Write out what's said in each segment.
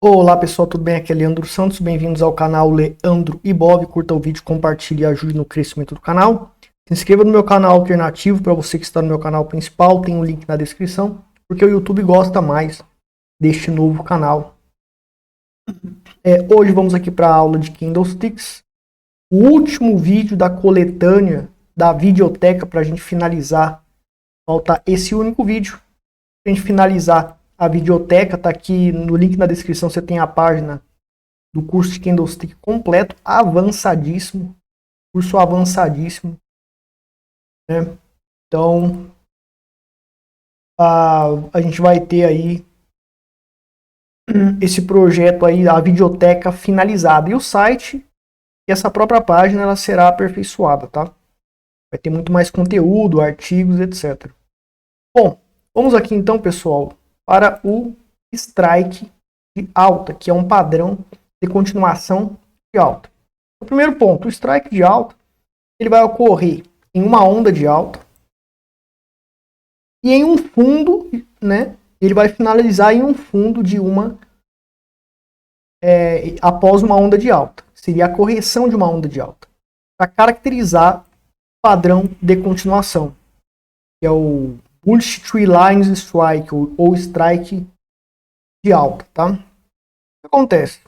Olá pessoal, tudo bem? Aqui é Leandro Santos, bem-vindos ao canal Leandro Ibov. Curta o vídeo, compartilhe e ajude no crescimento do canal. Se inscreva no meu canal alternativo, para você que está no meu canal principal, tem um link na descrição, porque o YouTube gosta mais deste novo canal. Hoje vamos aqui para a aula de Candlesticks, o último vídeo da coletânea da videoteca para a gente finalizar. Falta esse único vídeo para a gente finalizar. A videoteca tá aqui no link na descrição, você tem a página do curso de Candlestick completo, avançadíssimo, curso avançadíssimo, né? Então, a gente vai ter aí esse projeto aí, a videoteca finalizada, e o site, e essa própria página, ela será aperfeiçoada, tá? Vai ter muito mais conteúdo, artigos, etc. Bom, vamos aqui então, pessoal, para o strike de alta, que é um padrão de continuação de alta. O primeiro ponto, o strike de alta, ele vai ocorrer em uma onda de alta e em um fundo, né? Ele vai finalizar em um fundo de após uma onda de alta. Seria a correção de uma onda de alta, para caracterizar o padrão de continuação, que é o Bullish Tree Lines Strike, ou strike de alta, tá? O que acontece?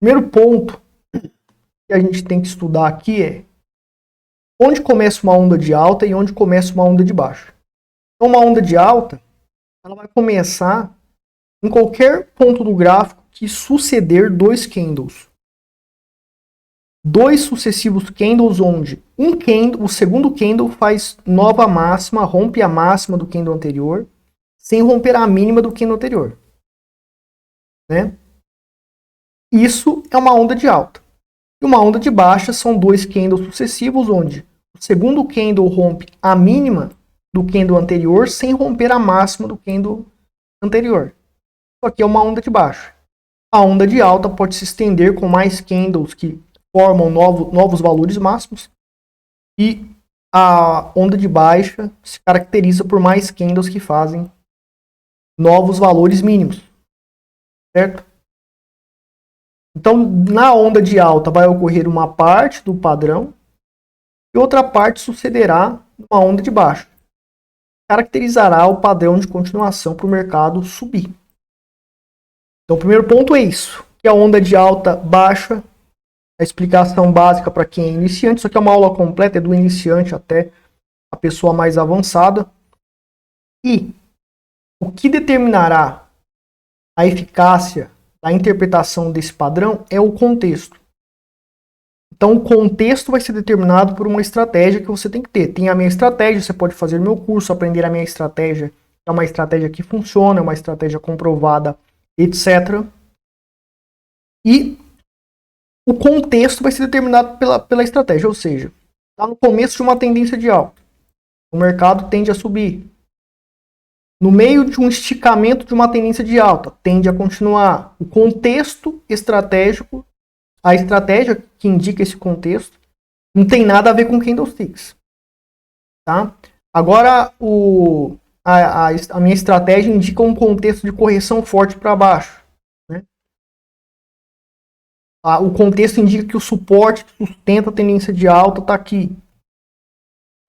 Primeiro ponto que a gente tem que estudar aqui é onde começa uma onda de alta e onde começa uma onda de baixa. Então, uma onda de alta, ela vai começar em qualquer ponto do gráfico que suceder dois candles. Dois sucessivos candles onde o segundo candle faz nova máxima, rompe a máxima do candle anterior, sem romper a mínima do candle anterior, né? Isso é uma onda de alta. E uma onda de baixa são dois candles sucessivos onde o segundo candle rompe a mínima do candle anterior sem romper a máxima do candle anterior. Isso aqui é uma onda de baixa. A onda de alta pode se estender com mais candles que formam novos valores máximos, e a onda de baixa se caracteriza por mais candles que fazem novos valores mínimos, certo? Então, na onda de alta vai ocorrer uma parte do padrão e outra parte sucederá numa onda de baixa. Caracterizará o padrão de continuação para o mercado subir. Então, o primeiro ponto é isso, que a onda de alta baixa, a explicação básica para quem é iniciante. Isso aqui é uma aula completa, é do iniciante até a pessoa mais avançada. E o que determinará a eficácia da interpretação desse padrão é o contexto. Então, o contexto vai ser determinado por uma estratégia que você tem que ter. Tem a minha estratégia, você pode fazer meu curso, aprender a minha estratégia. É uma estratégia que funciona, é uma estratégia comprovada, etc. E o contexto vai ser determinado pela estratégia, ou seja, está no começo de uma tendência de alta, o mercado tende a subir. No meio de um esticamento de uma tendência de alta, tende a continuar. O contexto estratégico, a estratégia que indica esse contexto, não tem nada a ver com candlesticks, tá? Agora, a minha estratégia indica um contexto de correção forte para baixo. O contexto indica que o suporte que sustenta a tendência de alta está aqui.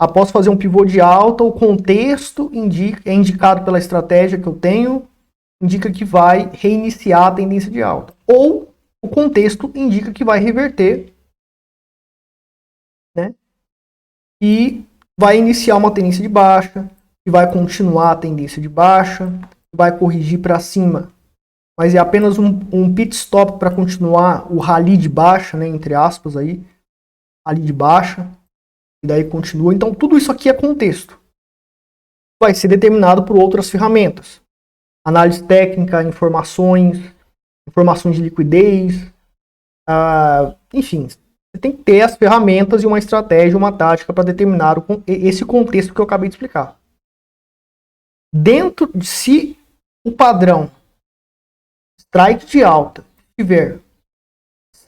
Após fazer um pivô de alta, o contexto é indicado pela estratégia que eu tenho, indica que vai reiniciar a tendência de alta. Ou o contexto indica que vai reverter, né? E vai iniciar uma tendência de baixa, que vai continuar a tendência de baixa, vai corrigir para cima. Mas é apenas um pit stop para continuar o rally de baixa, né, entre aspas aí, rally de baixa, e daí continua. Então tudo isso aqui é contexto. Vai ser determinado por outras ferramentas. Análise técnica, informações de liquidez, enfim, você tem que ter as ferramentas e uma estratégia, uma tática para determinar esse contexto que eu acabei de explicar. Dentro de si, o padrão strike de alta estiver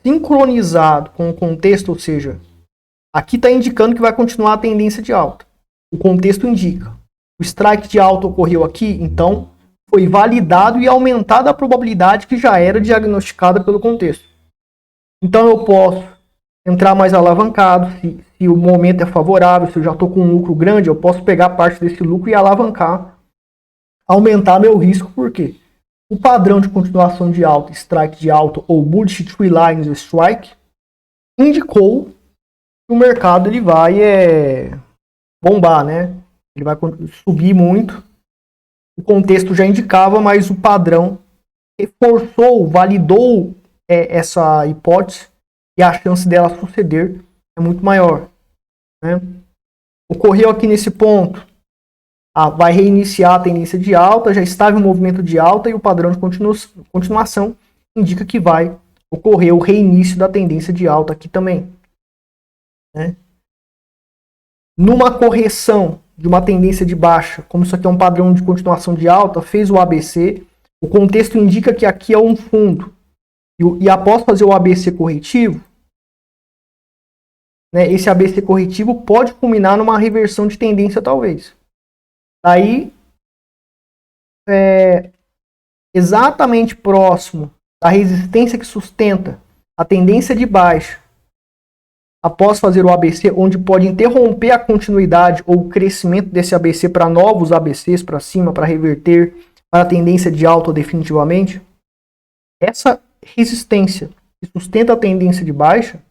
sincronizado com o contexto, ou seja, aqui está indicando que vai continuar a tendência de alta. O contexto indica. O strike de alta ocorreu aqui, então foi validado e aumentada a probabilidade que já era diagnosticada pelo contexto. Então eu posso entrar mais alavancado, se o momento é favorável, se eu já estou com um lucro grande, eu posso pegar parte desse lucro e alavancar, aumentar meu risco, por quê? O padrão de continuação de alta, strike de alta ou bullish tree lines strike indicou que o mercado ele vai bombar, né? Ele vai subir muito. O contexto já indicava, mas o padrão reforçou, validou essa hipótese e a chance dela suceder é muito maior, né? Ocorreu aqui nesse ponto, vai reiniciar a tendência de alta, já estava em movimento de alta e o padrão de continuação indica que vai ocorrer o reinício da tendência de alta aqui também, né? Numa correção de uma tendência de baixa, como isso aqui é um padrão de continuação de alta, fez o ABC, o contexto indica que aqui é um fundo, e após fazer o ABC corretivo, né, esse ABC corretivo pode culminar numa reversão de tendência talvez. Daí, exatamente próximo da resistência que sustenta a tendência de baixa, após fazer o ABC, onde pode interromper a continuidade ou o crescimento desse ABC para novos ABCs para cima, para reverter para a tendência de alta definitivamente, essa resistência que sustenta a tendência de baixa,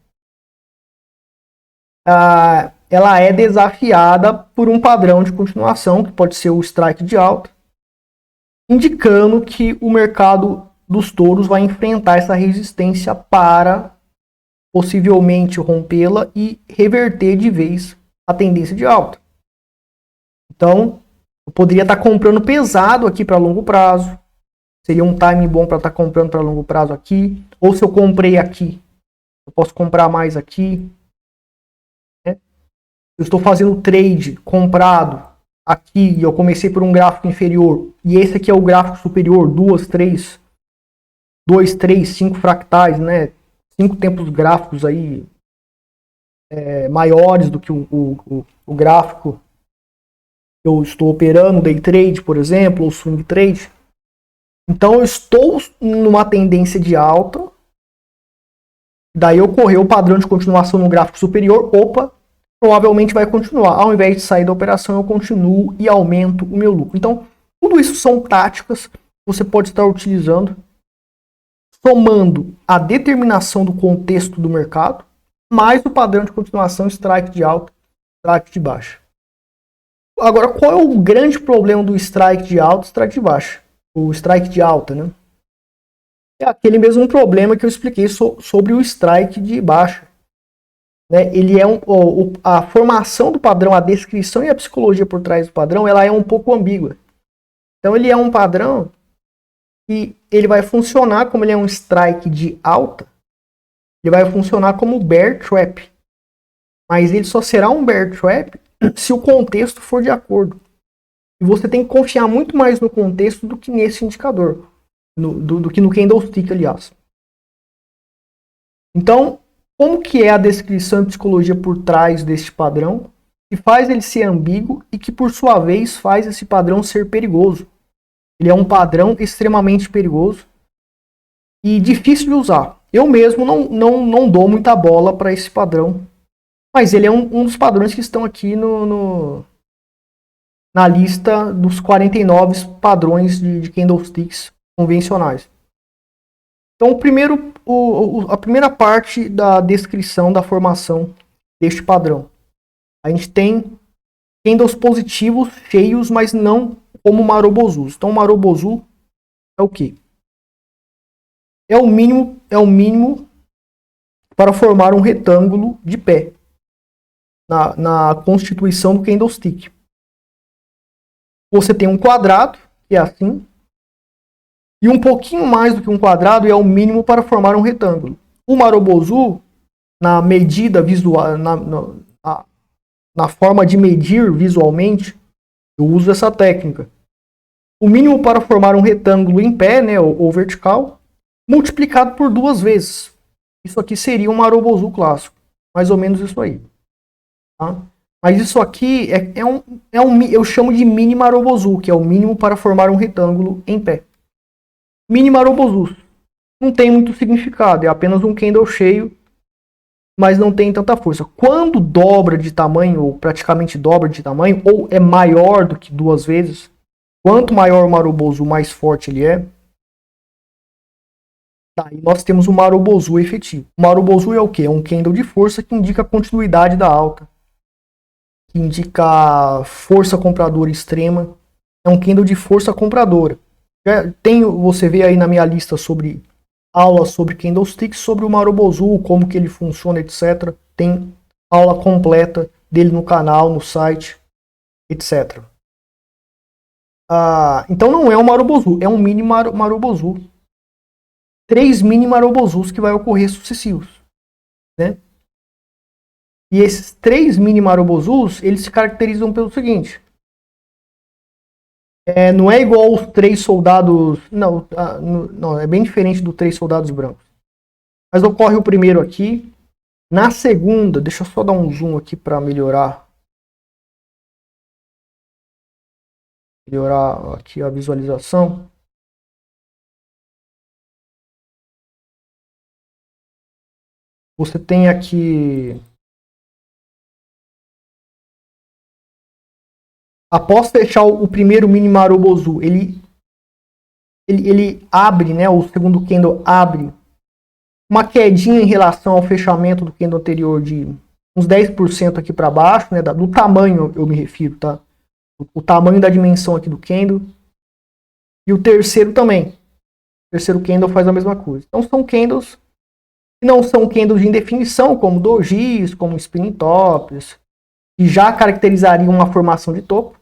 ela é desafiada por um padrão de continuação, que pode ser o strike de alta, indicando que o mercado dos touros vai enfrentar essa resistência para possivelmente rompê-la e reverter de vez a tendência de alta. Então, eu poderia estar comprando pesado aqui para longo prazo. Seria um timing bom para estar comprando para longo prazo aqui. Ou se eu comprei aqui, eu posso comprar mais aqui. Né? Eu estou fazendo trade comprado aqui e eu comecei por um gráfico inferior. E esse aqui é o gráfico superior, 2, 3, 5 fractais, né? 5 tempos gráficos aí maiores do que o gráfico que eu estou operando, day trade, por exemplo, ou swing trade. Então eu estou numa tendência de alta, daí ocorreu o padrão de continuação no gráfico superior, provavelmente vai continuar. Ao invés de sair da operação, eu continuo e aumento o meu lucro. Então, tudo isso são táticas que você pode estar utilizando, somando a determinação do contexto do mercado, mais o padrão de continuação, strike de alta, strike de baixa. Agora, qual é o grande problema do strike de alta e strike de baixa? O strike de alta, né? É aquele mesmo problema que eu expliquei sobre o strike de baixa. Né? Ele é a formação do padrão, a descrição e a psicologia por trás do padrão, ela é um pouco ambígua. Então, ele é um padrão e ele vai funcionar como ele é um strike de alta, ele vai funcionar como bear trap. Mas ele só será um bear trap se o contexto for de acordo. E você tem que confiar muito mais no contexto do que nesse indicador. Do que no candlestick, aliás. Então, como que é a descrição e psicologia por trás deste padrão, que faz ele ser ambíguo e que, por sua vez, faz esse padrão ser perigoso? Ele é um padrão extremamente perigoso e difícil de usar. Eu mesmo não dou muita bola para esse padrão, mas ele é um dos padrões que estão aqui na lista dos 49 padrões de candlesticks convencionais. Então, a primeira parte da descrição da formação deste padrão. A gente tem candles positivos cheios, mas não como marobozus. Então, marobozu é o quê? É o mínimo para formar um retângulo de pé na constituição do candlestick. Você tem um quadrado, que é assim, e um pouquinho mais do que um quadrado é o mínimo para formar um retângulo. O marobozu, na medida visual, na forma de medir visualmente, eu uso essa técnica. O mínimo para formar um retângulo em pé, né, ou vertical, multiplicado por 2 vezes. Isso aqui seria um marobozu clássico. Mais ou menos isso aí. Tá? Mas isso aqui eu chamo de mini Marubozu, que é o mínimo para formar um retângulo em pé. Mini Marubozu. Não tem muito significado, é apenas um candle cheio, mas não tem tanta força. Quando dobra de tamanho, ou praticamente dobra de tamanho, ou é maior do que 2 vezes, quanto maior o Marubozu, mais forte ele é. Daí nós temos o Marubozu efetivo. O Marubozu é o quê? É um candle de força que indica a continuidade da alta, que indica força compradora extrema. É um candle de força compradora. Você vê aí na minha lista sobre aula sobre candlesticks, sobre o Marubozu, como que ele funciona, etc. Tem aula completa dele no canal, no site, etc. Então não é um Marubozu, é um mini Marubozu. 3 mini Marubozus que vai ocorrer sucessivos, né? E esses 3 mini Marubozus, eles se caracterizam pelo seguinte: não é igual os 3 soldados, não, é bem diferente do 3 soldados brancos. Mas ocorre o primeiro aqui. Na segunda, deixa eu só dar um zoom aqui para melhorar aqui a visualização. Você tem aqui, após fechar o primeiro mini Marubozu, ele abre, né? O segundo candle abre uma quedinha em relação ao fechamento do candle anterior de uns 10% aqui para baixo, né? Do tamanho eu me refiro, tá? O tamanho da dimensão aqui do candle. E o terceiro também. O terceiro candle faz a mesma coisa. Então são candles que não são candles de indefinição, como dojis, como spinning tops, que já caracterizariam uma formação de topo.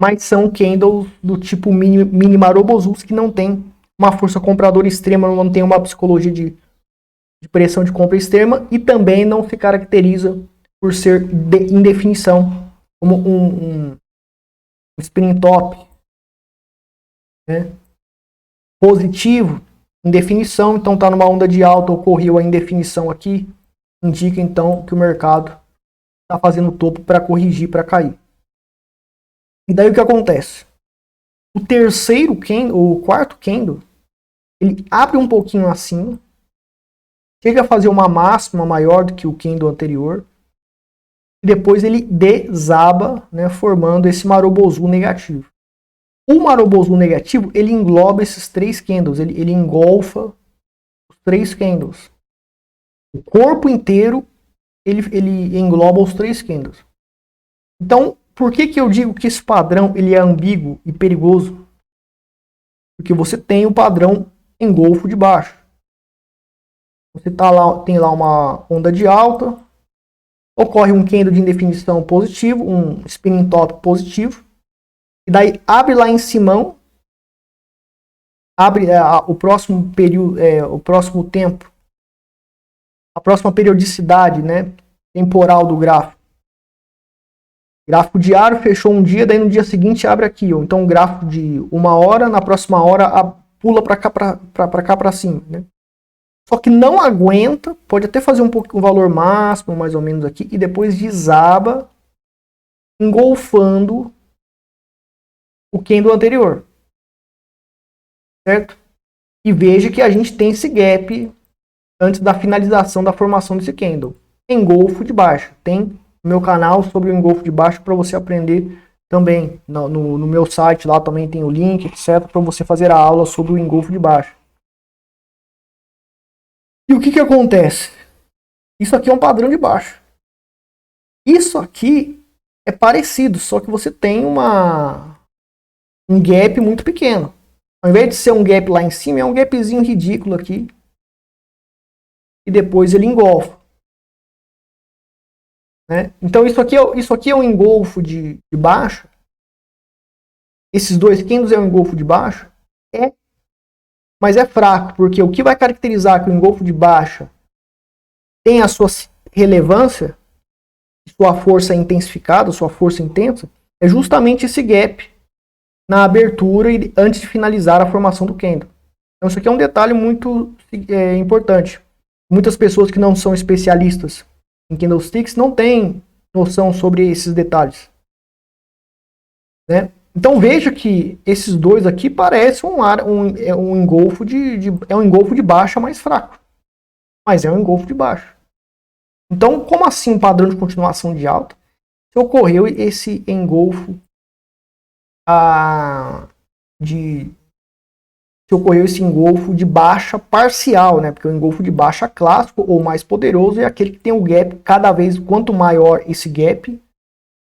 Mas são candles do tipo mini Marubozus, que não tem uma força compradora extrema, não tem uma psicologia de pressão de compra extrema e também não se caracteriza por ser de indefinição, como um spinning top, né? Positivo, indefinição, então está numa onda de alta, ocorreu a indefinição aqui, indica então que o mercado está fazendo topo para corrigir, para cair. E daí o que acontece? O terceiro candle, o quarto candle, ele abre um pouquinho acima, chega a fazer uma máxima maior do que o candle anterior, e depois ele desaba, né, formando esse Marubozu negativo. O Marubozu negativo, ele engloba esses 3 candles, ele engolfa os 3 candles. O corpo inteiro, ele engloba os 3 candles. Então, por que eu digo que esse padrão ele é ambíguo e perigoso? Porque você tem o padrão engolfo de baixo. Você tem lá uma onda de alta, ocorre um candle de indefinição positivo, um spinning top positivo, e daí abre lá em cima, abre o próximo período, o próximo tempo, a próxima periodicidade, né, temporal do gráfico. Gráfico diário fechou um dia, daí no dia seguinte abre aqui, ó. Então gráfico de 1 hora, na próxima hora pula para cá para cima, né? Só que não aguenta, pode até fazer um valor máximo, mais ou menos aqui, e depois desaba, engolfando o candle anterior. Certo? E veja que a gente tem esse gap antes da finalização da formação desse candle. Engolfo de baixo. Tem no meu canal sobre o engolfo de baixo para você aprender também. No meu site lá também tem o link, etc. para você fazer a aula sobre o engolfo de baixo. E o que acontece? Isso aqui é um padrão de baixo. Isso aqui é parecido, só que você tem um gap muito pequeno. Ao invés de ser um gap lá em cima, é um gapzinho ridículo aqui. E depois ele engolfa. Né? Então isso aqui é um engolfo de baixo. Esses 2 candles é um engolfo de baixo. Mas é fraco, porque o que vai caracterizar que o engolfo de baixa tem a sua relevância, sua força intensificada, sua força intensa, é justamente esse gap na abertura e antes de finalizar a formação do candle. Então isso aqui é um detalhe muito importante. Muitas pessoas que não são especialistas em candlesticks não têm noção sobre esses detalhes, né? Então veja que esses dois aqui parecem um engolfo é um engolfo de baixa mais fraco, mas é um engolfo de baixa. Então, como assim um padrão de continuação de alta? Se ocorreu esse engolfo se ocorreu esse engolfo de baixa parcial, né? Porque o engolfo de baixa clássico ou mais poderoso é aquele que tem o gap cada vez, quanto maior esse gap,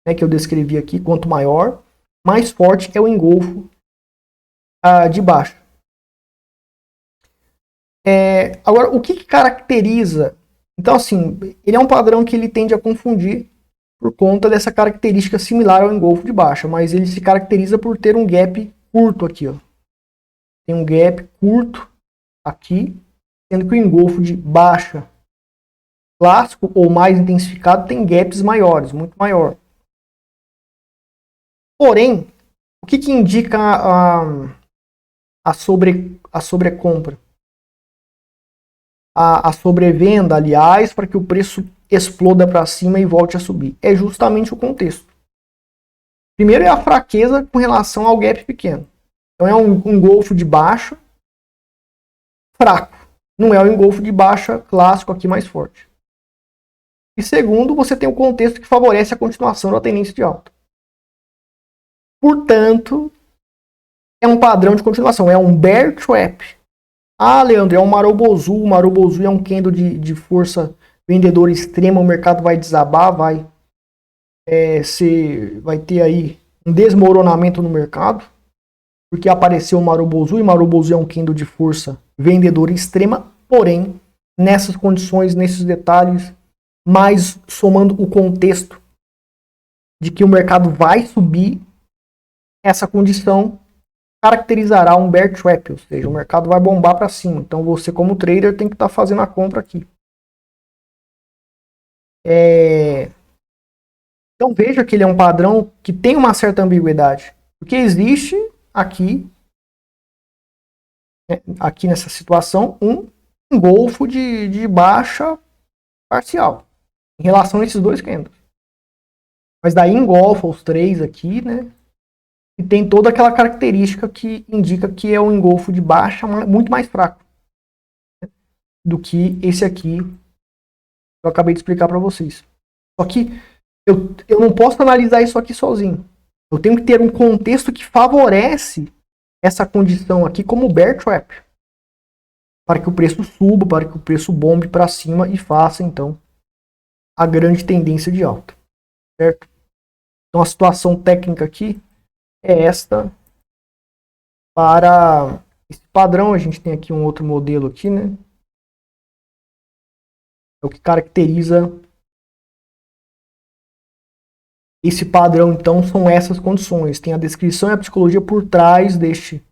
né, que eu descrevi aqui, quanto maior, mais forte é o engolfo de baixa. Agora, o que caracteriza? Então, assim, ele é um padrão que ele tende a confundir por conta dessa característica similar ao engolfo de baixa, mas ele se caracteriza por ter um gap curto aqui, ó. Tem um gap curto aqui, sendo que o engolfo de baixa clássico ou mais intensificado tem gaps maiores, muito maior. Porém, o que indica a sobrecompra? A sobrevenda, aliás, para que o preço exploda para cima e volte a subir. É justamente o contexto. Primeiro é a fraqueza com relação ao gap pequeno. Então é um engolfo de baixa fraco. Não é o engolfo de baixa clássico aqui mais forte. E segundo, você tem um contexto que favorece a continuação da tendência de alta. Portanto, é um padrão de continuação. É um bear trap. Ah, Leandro, é um Marubozu. O Marubozu é um candle de força vendedora extrema. O mercado vai desabar, vai ter aí um desmoronamento no mercado. Porque apareceu o Marubozu, e Marubozu é um candle de força vendedora extrema, porém, nessas condições, nesses detalhes, mais somando o contexto de que o mercado vai subir, essa condição caracterizará um bear trap, ou seja, o mercado vai bombar para cima. Então você, como trader, tem que estar fazendo a compra aqui. Então veja que ele é um padrão que tem uma certa ambiguidade, porque existe aqui nessa situação, um engolfo de baixa parcial em relação a esses dois candles. Mas daí engolfa os três aqui, né? E tem toda aquela característica que indica que é um engolfo de baixa muito mais fraco, né, do que esse aqui que eu acabei de explicar para vocês. Só que eu não posso analisar isso aqui sozinho. Eu tenho que ter um contexto que favorece essa condição aqui como bear trap, para que o preço suba, para que o preço bombe para cima e faça, então, a grande tendência de alta, certo? Então, a situação técnica aqui é esta para esse padrão. A gente tem aqui um outro modelo aqui, né? É o que caracteriza esse padrão, então, são essas condições. Tem a descrição e a psicologia por trás deste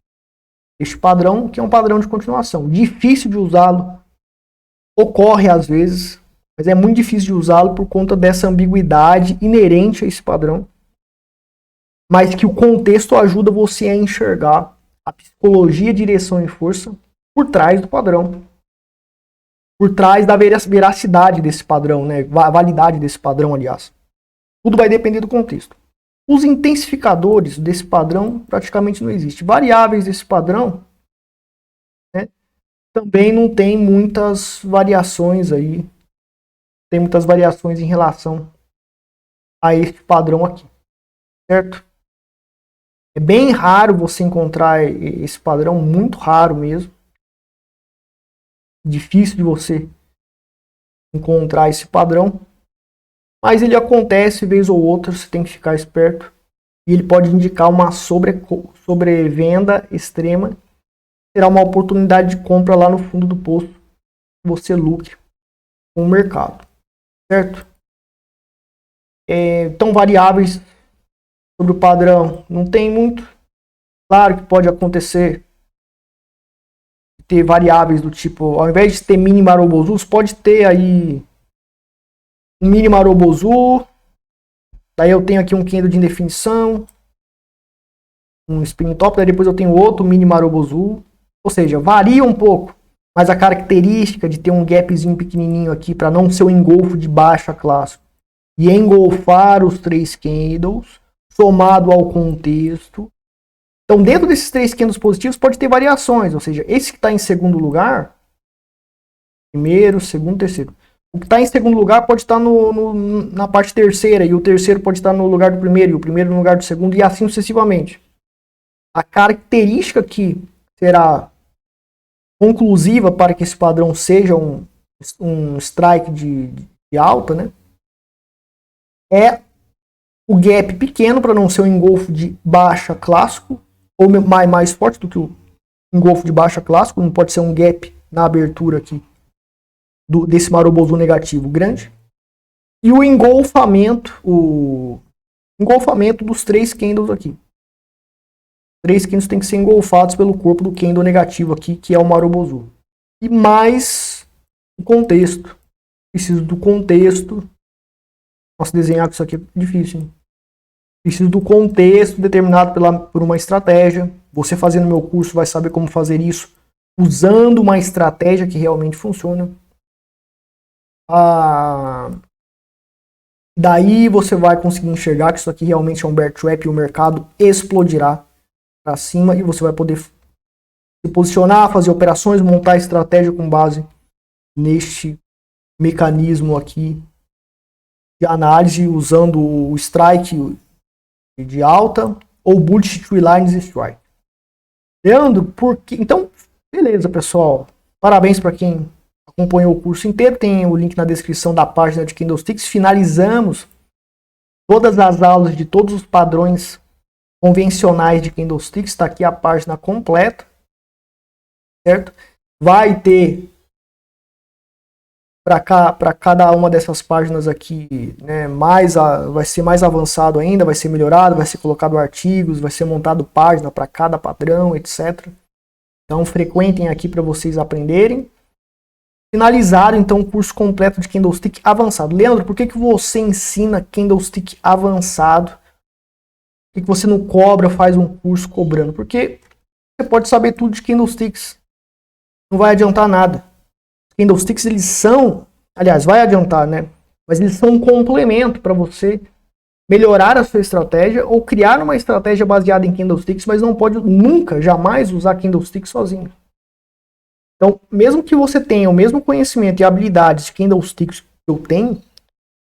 padrão, que é um padrão de continuação. Difícil de usá-lo, ocorre às vezes, mas é muito difícil de usá-lo por conta dessa ambiguidade inerente a esse padrão, mas que o contexto ajuda você a enxergar a psicologia, direção e força por trás do padrão, por trás da veracidade desse padrão, né? A validade desse padrão, aliás. Tudo vai depender do contexto. Os intensificadores desse padrão praticamente não existem. Variáveis desse padrão, né, também não tem muitas variações aí. Tem muitas variações em relação a este padrão aqui, certo? É bem raro você encontrar esse padrão, muito raro mesmo. Difícil de você encontrar esse padrão. Mas ele acontece vez ou outra, você tem que ficar esperto. E ele pode indicar uma sobrevenda extrema. Será uma oportunidade de compra lá no fundo do poço. Você lucre com o mercado. Certo? Então, variáveis sobre o padrão não tem muito. Claro que pode acontecer ter variáveis do tipo, ao invés de ter mini Marubozu, você pode ter aí um mini Marubozu. Daí eu tenho aqui um candle de indefinição, um spin top, daí depois eu tenho outro mini Marubozu. Ou seja, varia um pouco, mas a característica de ter um gapzinho pequenininho aqui para não ser um engolfo de baixa clássico e engolfar os 3 candles, somado ao contexto. Então, dentro desses 3 candles positivos, pode ter variações, ou seja, esse que está em segundo lugar, primeiro, segundo, terceiro. O que está em segundo lugar pode estar na parte terceira, e o terceiro pode estar no lugar do primeiro, e o primeiro no lugar do segundo, e assim sucessivamente. A característica que será conclusiva para que esse padrão seja um strike de alta, né, é o gap pequeno, para não ser um engolfo de baixa clássico, ou mais forte do que o engolfo de baixa clássico, não pode ser um gap na abertura aqui desse Marubozu negativo grande, e o engolfamento dos 3 candles aqui. 3 candles tem que ser engolfados pelo corpo do candle negativo aqui, que é o Marubozu. E mais o contexto. Preciso do contexto. Nossa, desenhar isso aqui é difícil, hein? Preciso do contexto determinado por uma estratégia. Você fazendo meu curso vai saber como fazer isso usando uma estratégia que realmente funciona. Daí você vai conseguir enxergar que isso aqui realmente é um bear trap e o mercado explodirá para cima e você vai poder se posicionar, fazer operações, montar estratégia com base neste mecanismo aqui de análise usando o strike de alta ou bullish tree lines strike. Leandro, então, beleza, pessoal. Parabéns para quem acompanhou o curso inteiro. Tem o link na descrição da página de Candlesticks. Finalizamos todas as aulas de todos os padrões convencionais de Candlesticks. Está aqui a página completa, certo? Vai ter para cada uma dessas páginas aqui, né, vai ser mais avançado ainda, vai ser melhorado, vai ser colocado artigos, vai ser montado página para cada padrão, etc. Então frequentem aqui para vocês aprenderem. Finalizaram então o curso completo de Candlestick avançado. Leandro, por que você ensina Candlestick avançado? Por que você não cobra, faz um curso cobrando? Porque você pode saber tudo de Candlesticks. Não vai adiantar nada. Candlesticks, eles são, aliás, vai adiantar, né? Mas eles são um complemento para você melhorar a sua estratégia ou criar uma estratégia baseada em Candlesticks, mas não pode nunca, jamais usar Candlesticks sozinho. Então, mesmo que você tenha o mesmo conhecimento e habilidades de Candlesticks que eu tenho,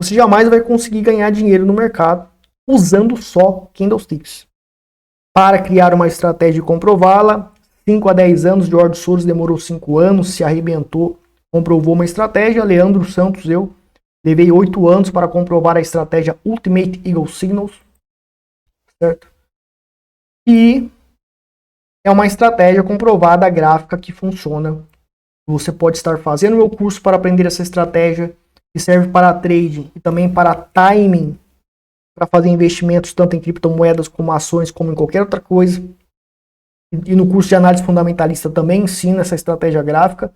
você jamais vai conseguir ganhar dinheiro no mercado usando só Candlesticks. Para criar uma estratégia e comprová-la, 5 a 10 anos, George Soros demorou 5 anos, se arrebentou, comprovou uma estratégia. Leandro Santos, eu levei 8 anos para comprovar a estratégia Ultimate Eagle Signals, certo? E é uma estratégia comprovada gráfica que funciona. Você pode estar fazendo meu curso para aprender essa estratégia, que serve para trading e também para timing, para fazer investimentos tanto em criptomoedas como ações, como em qualquer outra coisa. E no curso de análise fundamentalista também ensina essa estratégia gráfica.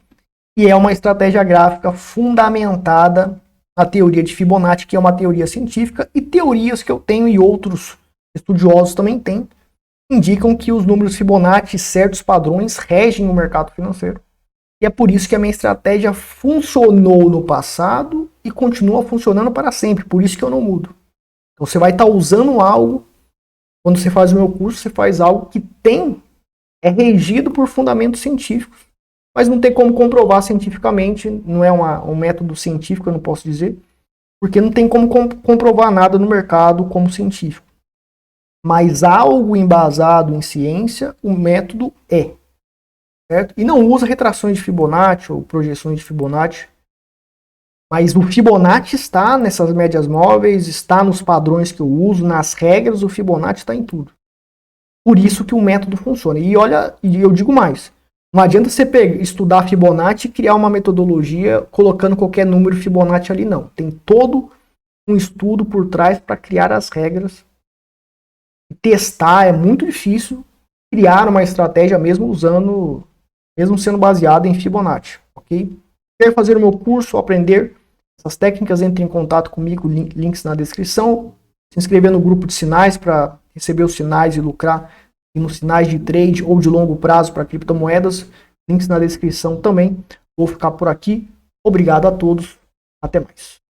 E é uma estratégia gráfica fundamentada na teoria de Fibonacci, que é uma teoria científica, e teorias que eu tenho e outros estudiosos também têm, indicam que os números Fibonacci, certos padrões, regem o mercado financeiro. E é por isso que a minha estratégia funcionou no passado e continua funcionando para sempre. Por isso que eu não mudo. Então você vai estar usando algo, quando você faz o meu curso, você faz algo que é regido por fundamentos científicos. Mas não tem como comprovar cientificamente, não é um método científico, eu não posso dizer, porque não tem como comprovar nada no mercado como científico. Mas algo embasado em ciência, o método é. Certo? E não usa retrações de Fibonacci ou projeções de Fibonacci. Mas o Fibonacci está nessas médias móveis, está nos padrões que eu uso, nas regras, o Fibonacci está em tudo. Por isso que o método funciona. E olha, e eu digo mais. Não adianta você estudar Fibonacci e criar uma metodologia colocando qualquer número Fibonacci ali, não. Tem todo um estudo por trás para criar as regras. E testar é muito difícil criar uma estratégia mesmo sendo baseada em Fibonacci, ok? Quer fazer o meu curso, aprender essas técnicas, entre em contato comigo, links na descrição. Se inscrever no grupo de sinais para receber os sinais e lucrar e nos sinais de trade ou de longo prazo para criptomoedas, links na descrição também. Vou ficar por aqui. Obrigado a todos. Até mais.